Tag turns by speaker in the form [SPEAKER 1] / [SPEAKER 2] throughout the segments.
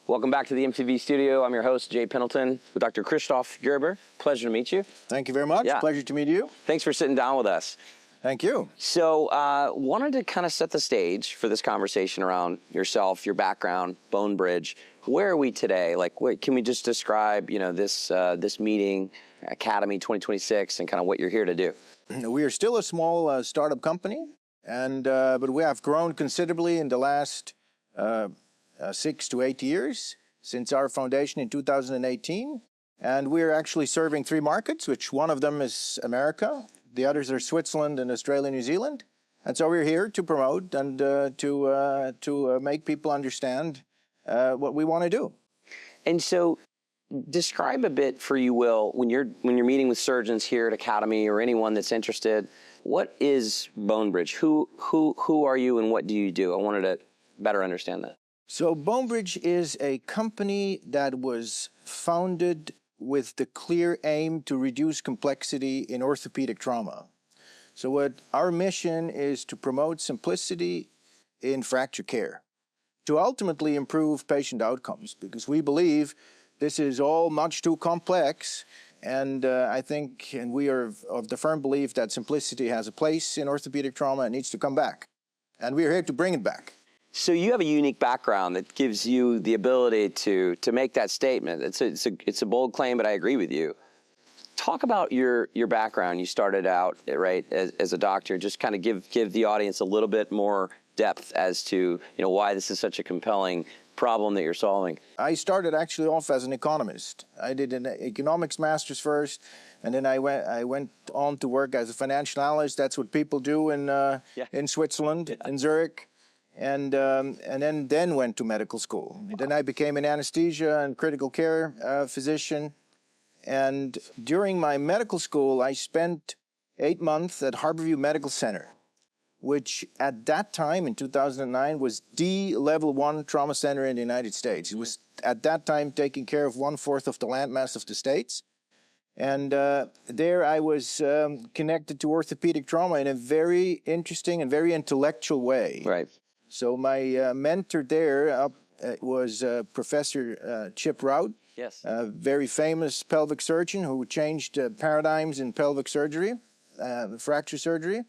[SPEAKER 1] Welcome back to the MTV studio. I'm your host, Jay Pendleton, with Dr. Christof Gerber. Pleasure to meet you.
[SPEAKER 2] Thank you very much.
[SPEAKER 1] Yeah.
[SPEAKER 2] Pleasure to meet you.
[SPEAKER 1] Thanks for sitting down with us.
[SPEAKER 2] Thank you.
[SPEAKER 1] So, wanted to kind of set the stage for this conversation around yourself, your background, Bonebridge. Where are we today? Like, can we just describe, this meeting, Academy 2026, and kind of what you're here to do?
[SPEAKER 2] We are still a small startup company, and but we have grown considerably in the last 6 to 8 years since our foundation in 2018. And we're actually serving 3 markets, which one of them is America. The others are Switzerland and Australia, New Zealand. And so we're here to promote and to make people understand what we want to do.
[SPEAKER 1] And so, describe a bit, for you will, when you're meeting with surgeons here at Academy or anyone that's interested. What is Bonebridge? Who are you and what do you do? I wanted to better understand that.
[SPEAKER 2] So Bonebridge is a company that was founded with the clear aim to reduce complexity in orthopedic trauma. So what our mission is to promote simplicity in fracture care, to ultimately improve patient outcomes, because we believe this is all much too complex. And I think, and we are of the firm belief that simplicity has a place in orthopedic trauma and needs to come back. And we're here to bring it back.
[SPEAKER 1] So you have a unique background that gives you the ability to make that statement. It's a bold claim, but I agree with you. Talk about your background. You started out, right, as a doctor. Just kind of give the audience a little bit more depth as to why this is such a compelling problem that you're solving.
[SPEAKER 2] I started actually off as an economist. I did an economics master's first, and then I went on to work as a financial analyst. That's what people do in Switzerland, in Zurich. And then went to medical school. Then I became an anesthesia and critical care physician. And during my medical school, I spent 8 months at Harborview Medical Center, which at that time, in 2009, was the level 1 trauma center in the United States. It was at that time taking care of 1/4 of the landmass of the States. And there I was connected to orthopedic trauma in a very interesting and very intellectual way.
[SPEAKER 1] Right.
[SPEAKER 2] So my mentor there was Professor Chip Rout,
[SPEAKER 1] yes,
[SPEAKER 2] a very famous pelvic surgeon who changed paradigms in pelvic surgery, fracture surgery.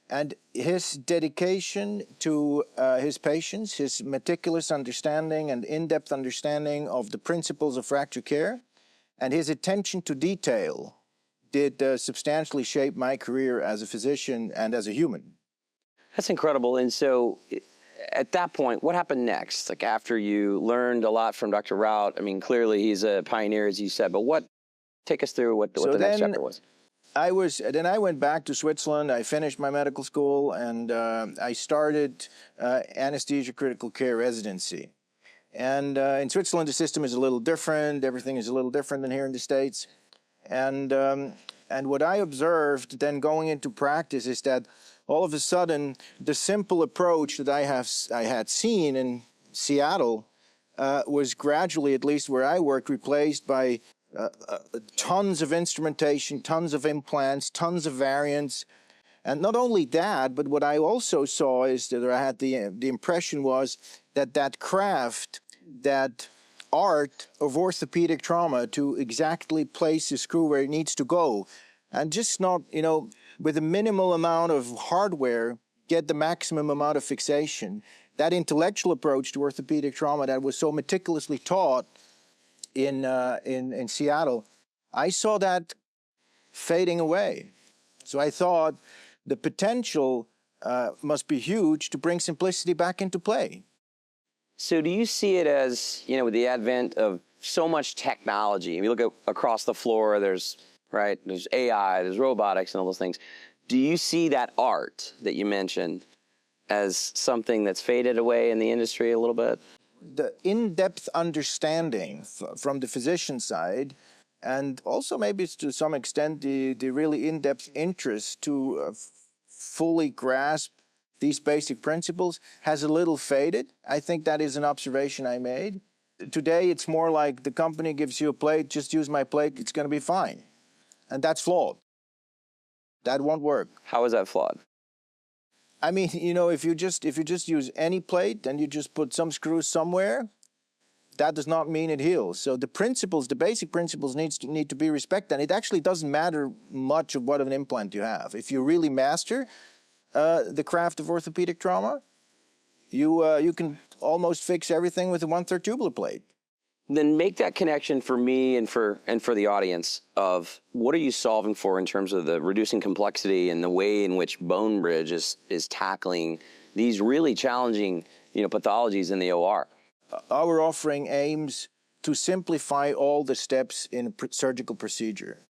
[SPEAKER 2] And his dedication to his patients, his meticulous understanding and in-depth understanding of the principles of fracture care, and his attention to detail did substantially shape my career as a physician and as a human.
[SPEAKER 1] That's incredible. And so at that point, what happened next? Like, after you learned a lot from Dr. Rout, I mean, clearly he's a pioneer, as you said, but take us through what the next chapter was.
[SPEAKER 2] Then I went back to Switzerland. I finished my medical school, and I started anesthesia critical care residency. And in Switzerland, the system is a little different. Everything is a little different than here in the States. And what I observed then going into practice is that all of a sudden, the simple approach that I had seen in Seattle was gradually, at least where I worked, replaced by tons of instrumentation, tons of implants, tons of variants. And not only that, but what I also saw is that, or I had the impression was that craft, that art of orthopedic trauma to exactly place the screw where it needs to go, and just not, with a minimal amount of hardware, get the maximum amount of fixation. That intellectual approach to orthopedic trauma that was so meticulously taught in Seattle, I saw that fading away. So I thought the potential must be huge to bring simplicity back into play.
[SPEAKER 1] So do you see it as, with the advent of so much technology, if you look across the floor, there's AI, there's robotics and all those things. Do you see that art that you mentioned as something that's faded away in the industry a little bit?
[SPEAKER 2] The in-depth understanding from the physician side, and also maybe to some extent the really in-depth interest to fully grasp these basic principles has a little faded. I think that is an observation I made. Today it's more like the company gives you a plate, just use my plate, it's going to be fine. And that's flawed. That won't work.
[SPEAKER 1] How is that flawed?
[SPEAKER 2] I mean, if you just use any plate and you just put some screws somewhere, that does not mean it heals. So the principles, the basic principles need to be respected. And it actually doesn't matter much of what of an implant you have. If you really master the craft of orthopedic trauma, you can almost fix everything with a 1/3 tubular plate.
[SPEAKER 1] Then make that connection for me and for the audience of what are you solving for in terms of the reducing complexity and the way in which Bonebridge is tackling these really challenging, pathologies in the OR.
[SPEAKER 2] Our offering aims to simplify all the steps in a surgical procedure.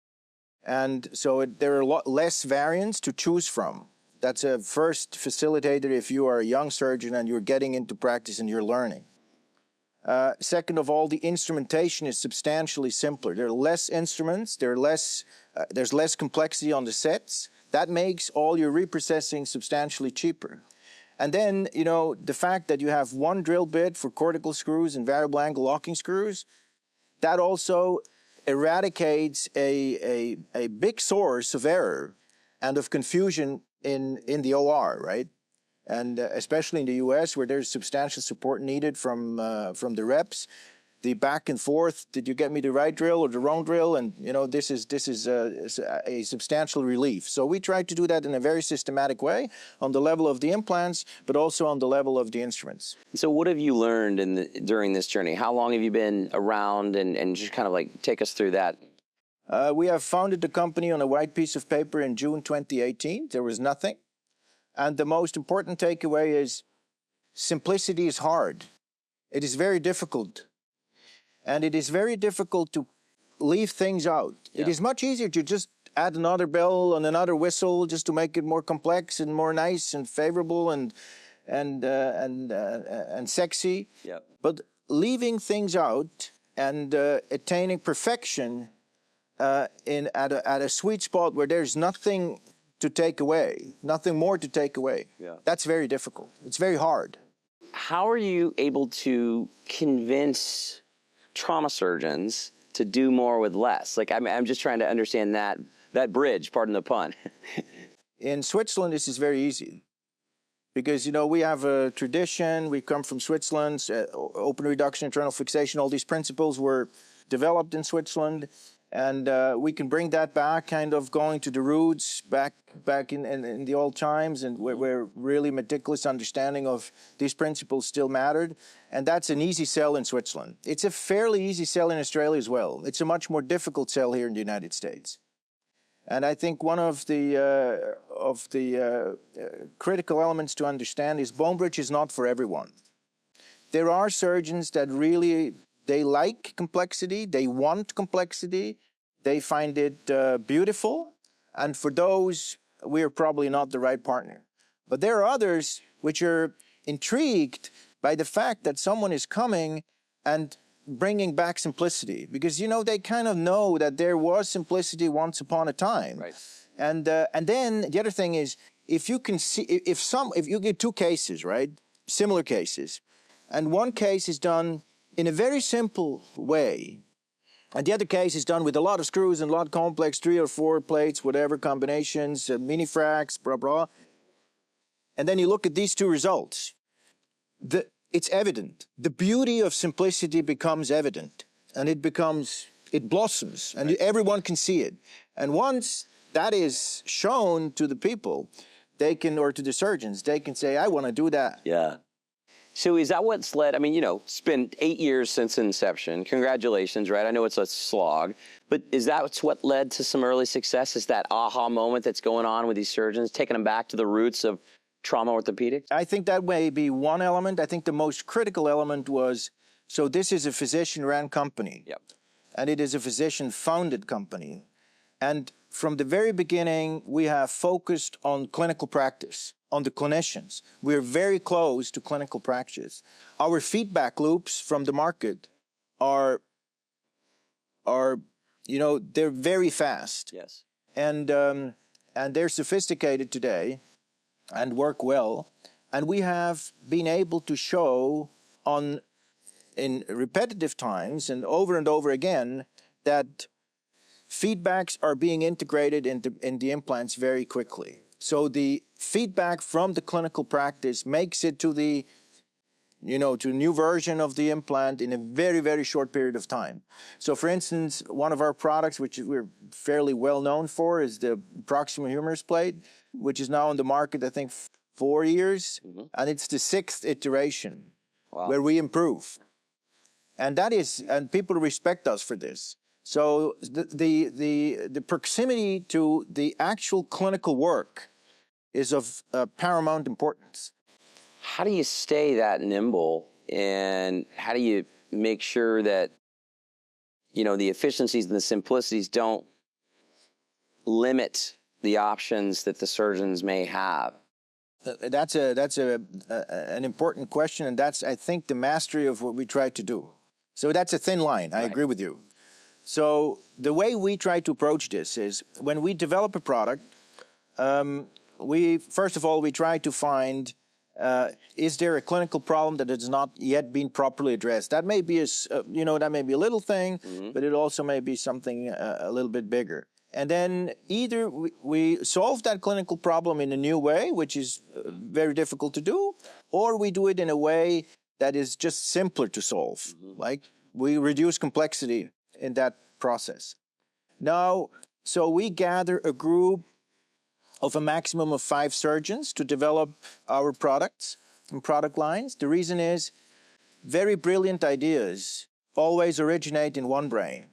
[SPEAKER 2] And so there are a lot less variants to choose from. That's a first facilitator if you are a young surgeon and you're getting into practice and you're learning. Second of all, the instrumentation is substantially simpler. There are less instruments, there's less complexity on the sets. That makes all your reprocessing substantially cheaper. And then, the fact that you have one drill bit for cortical screws and variable angle locking screws, that also eradicates a big source of error and of confusion in the OR, right? And especially in the US, where there's substantial support needed from the reps, the back and forth, did you get me the right drill or the wrong drill? And this is a substantial relief. So we try to do that in a very systematic way on the level of the implants, but also on the level of the instruments.
[SPEAKER 1] So what have you learned during this journey? How long have you been around, and just kind of like take us through that?
[SPEAKER 2] We have founded the company on a white piece of paper in June 2018. There was nothing. And the most important takeaway is simplicity is hard. It is very difficult. And it is very difficult to leave things out. Yeah. It is much easier to just add another bell and another whistle just to make it more complex and more nice and favorable and sexy.
[SPEAKER 1] Yeah.
[SPEAKER 2] But leaving things out and attaining perfection at a sweet spot where there's nothing to take away, nothing more to take away.
[SPEAKER 1] Yeah.
[SPEAKER 2] That's very difficult. It's very hard.
[SPEAKER 1] How are you able to convince trauma surgeons to do more with less? Like, I'm just trying to understand that bridge, pardon the pun.
[SPEAKER 2] In Switzerland, this is very easy. Because, we have a tradition, we come from Switzerland, open reduction, internal fixation, all these principles were developed in Switzerland. And we can bring that back, kind of going to the roots, back in the old times, and where really meticulous understanding of these principles still mattered. And that's an easy sell in Switzerland. It's a fairly easy sell in Australia as well. It's a much more difficult sell here in the United States. And I think one of the critical elements to understand is Bonebridge is not for everyone. There are surgeons that really, they like complexity, they want complexity, they find it beautiful, and for those, we are probably not the right partner. But there are others which are intrigued by the fact that someone is coming and bringing back simplicity, because they kind of know that there was simplicity once upon a time.
[SPEAKER 1] Right.
[SPEAKER 2] And then the other thing is, if you can see, if you get two cases, right, similar cases, and one case is done in a very simple way, and the other case is done with a lot of screws and a lot of complex 3 or 4 plates, whatever combinations, mini fracs, blah blah. And then you look at these two results. It's evident. The beauty of simplicity becomes evident, and it blossoms, and everyone can see it. And once that is shown to the people, or to the surgeons, they can say, I want to do that.
[SPEAKER 1] Yeah. So is that what's led, it's been 8 years since inception. Congratulations, right? I know it's a slog, but is that what led to some early success? Is that aha moment that's going on with these surgeons, taking them back to the roots of trauma orthopedics?
[SPEAKER 2] I think that may be one element. I think the most critical element was, so this is a physician-run company.
[SPEAKER 1] Yep.
[SPEAKER 2] And it is a physician-founded company. And from the very beginning, we have focused on clinical practice, on the clinicians. We're very close to clinical practice. Our feedback loops from the market are they're very fast.
[SPEAKER 1] Yes.
[SPEAKER 2] And they're sophisticated today and work well. And we have been able to show in repetitive times and over again that feedbacks are being integrated in the implants very quickly. So the feedback from the clinical practice makes it to the to a new version of the implant in a very, very short period of time. So for instance, one of our products, which we're fairly well known for, is the proximal humerus plate, which is now on the market, I think, 4 years, and it's the 6th iteration where we improve. And and people respect us for this. So the proximity to the actual clinical work is of paramount importance.
[SPEAKER 1] How do you stay that nimble, and how do you make sure that, the efficiencies and the simplicities don't limit the options that the surgeons may have?
[SPEAKER 2] That's an important question, and that's, I think, the mastery of what we try to do. So that's a thin line. I agree with you. So the way we try to approach this is when we develop a product, first of all, we try to find, is there a clinical problem that has not yet been properly addressed? That may be that may be a little thing, but it also may be something a little bit bigger. And then either we solve that clinical problem in a new way, which is very difficult to do, or we do it in a way that is just simpler to solve. Like we reduce complexity in that process. Now, so we gather a group of a maximum of 5 surgeons to develop our products and product lines. The reason is very brilliant ideas always originate in one brain,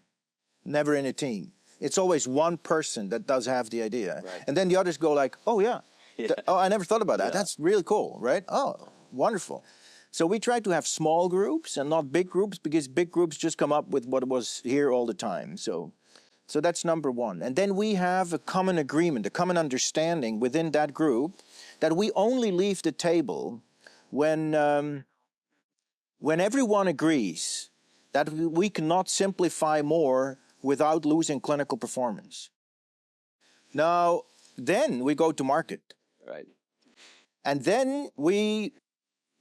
[SPEAKER 2] never in a team. It's always one person that does have the idea. Right. And then the others go like, oh yeah, oh, I never thought about that. That's really cool, right? Oh, wonderful. So we try to have small groups and not big groups, because big groups just come up with what was here all the time. So that's number one. And then we have a common agreement, a common understanding within that group that we only leave the table when everyone agrees that we cannot simplify more without losing clinical performance. Now, then we go to market.
[SPEAKER 1] Right.
[SPEAKER 2] And then we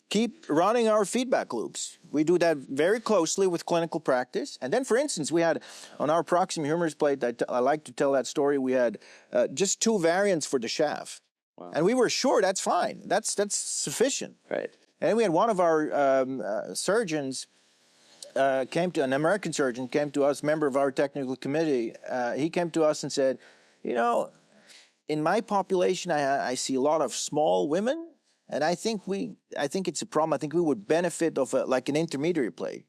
[SPEAKER 2] keep running our feedback loops. We do that very closely with clinical practice. And then, for instance, we had on our proximal humerus plate, I like to tell that story, we had just 2 variants for the shaft. Wow. And we were sure that's fine. That's sufficient. Right. And we had one of our surgeons an American surgeon came to us, member of our technical committee. He came to us and said, in my population, I see a lot of small women, and I think it's a problem. I think we would benefit of like an intermediary plate.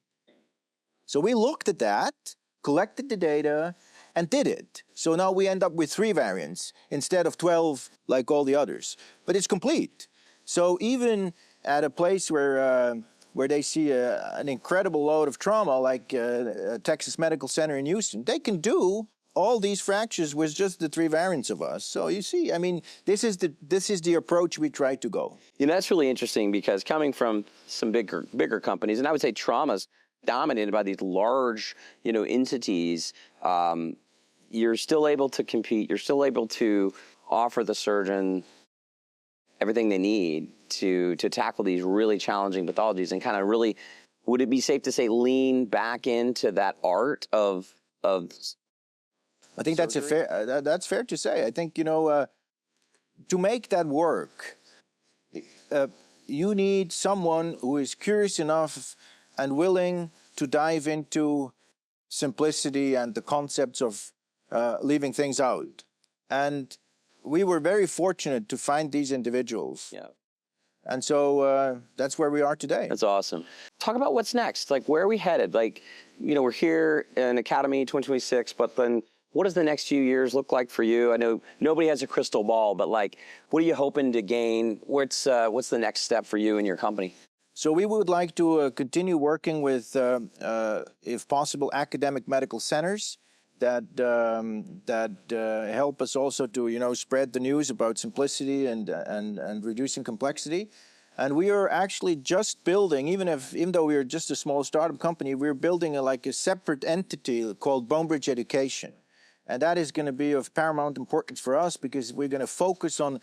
[SPEAKER 2] So we looked at that, collected the data, and did it. So now we end up with 3 variants instead of 12 like all the others. But it's complete. So even at a place where they see an incredible load of trauma, like Texas Medical Center in Houston, they can do all these fractures with just the 3 variants of us. So you see, I mean, this is the approach we try to go.
[SPEAKER 1] That's really interesting, because coming from some bigger companies, and I would say trauma's dominated by these large, entities, you're still able to compete. You're still able to offer the surgeon everything they need to tackle these really challenging pathologies, and kind of really, would it be safe to say, lean back into that art of
[SPEAKER 2] I think surgery? That's fair to say. I think, to make that work, you need someone who is curious enough and willing to dive into simplicity and the concepts of leaving things out. And we were very fortunate to find these individuals. Yeah. And so that's where we are today.
[SPEAKER 1] That's awesome. Talk about what's next. Like, where are we headed? Like, we're here in Academy 2026, but then what does the next few years look like for you? I know nobody has a crystal ball, but like, what are you hoping to gain? What's the next step for you and your company?
[SPEAKER 2] So we would like to continue working with, if possible, academic medical centers that help us also to spread the news about simplicity and reducing complexity. And we are actually just building, even though we are just a small startup company, we're building a separate entity called Bonebridge Education. And that is going to be of paramount importance for us, because we're going to focus on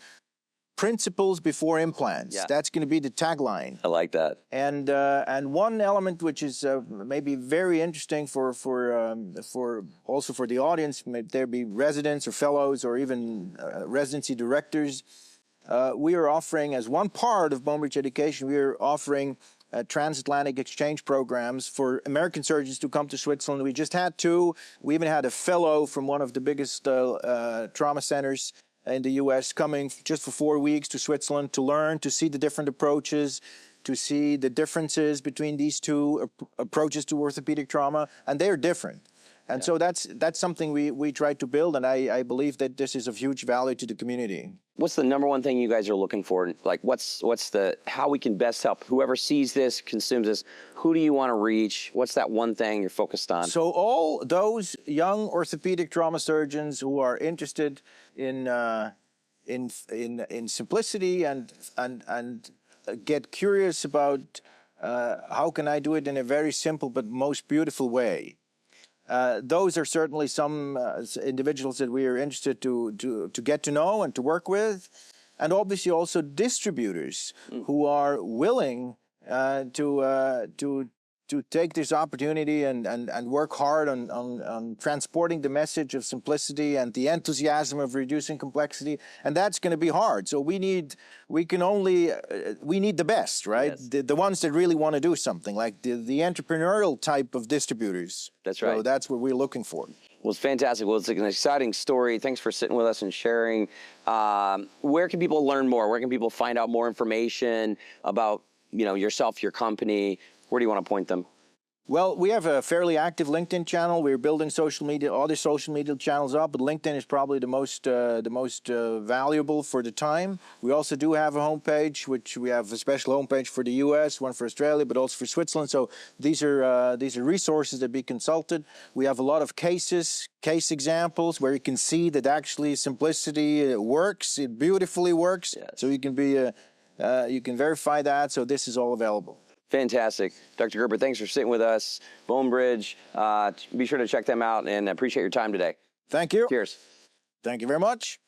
[SPEAKER 2] principles before implants. Yeah. That's going to be the tagline.
[SPEAKER 1] I like that.
[SPEAKER 2] And one element which is maybe very interesting for also for the audience, may there be residents or fellows or even residency directors. We are offering, as one part of Bonebridge Education, we are offering transatlantic exchange programs for American surgeons to come to Switzerland. We just had two. We even had a fellow from one of the biggest trauma centers in the U.S. coming just for 4 weeks to Switzerland to learn, to see the different approaches, to see the differences between these two approaches to orthopedic trauma, and they are different. And so that's something we try to build, and I believe that this is of huge value to the community.
[SPEAKER 1] What's the number one thing you guys are looking for? Like, what's the how we can best help whoever sees this, consumes this? Who do you want to reach? What's that one thing you're focused on?
[SPEAKER 2] So all those young orthopedic trauma surgeons who are interested in simplicity and get curious about how can I do it in a very simple but most beautiful way. Those are certainly some individuals that we are interested to get to know and to work with, and obviously also distributors who are willing to take this opportunity and work hard on transporting the message of simplicity and the enthusiasm of reducing complexity, and that's going to be hard. So we need the best, right?
[SPEAKER 1] Yes.
[SPEAKER 2] The ones that really want to do something, like the entrepreneurial type of distributors.
[SPEAKER 1] That's right.
[SPEAKER 2] So that's what we're looking for.
[SPEAKER 1] Well, it's fantastic. Well, it's an exciting story. Thanks for sitting with us and sharing. Where can people learn more? Where can people find out more information about, yourself, your company? Where do you want to point them?
[SPEAKER 2] Well, we have a fairly active LinkedIn channel. We're building social media, other social media channels up, but LinkedIn is probably the most valuable for the time. We also do have a homepage, which we have a special homepage for the U.S., one for Australia, but also for Switzerland. So these are resources that be consulted. We have a lot of case examples where you can see that actually simplicity works. It beautifully works.
[SPEAKER 1] Yes.
[SPEAKER 2] So you can you can verify that. So this is all available.
[SPEAKER 1] Fantastic. Dr. Gerber, thanks for sitting with us. Bonebridge, be sure to check them out, and appreciate your time today.
[SPEAKER 2] Thank you.
[SPEAKER 1] Cheers.
[SPEAKER 2] Thank you very much.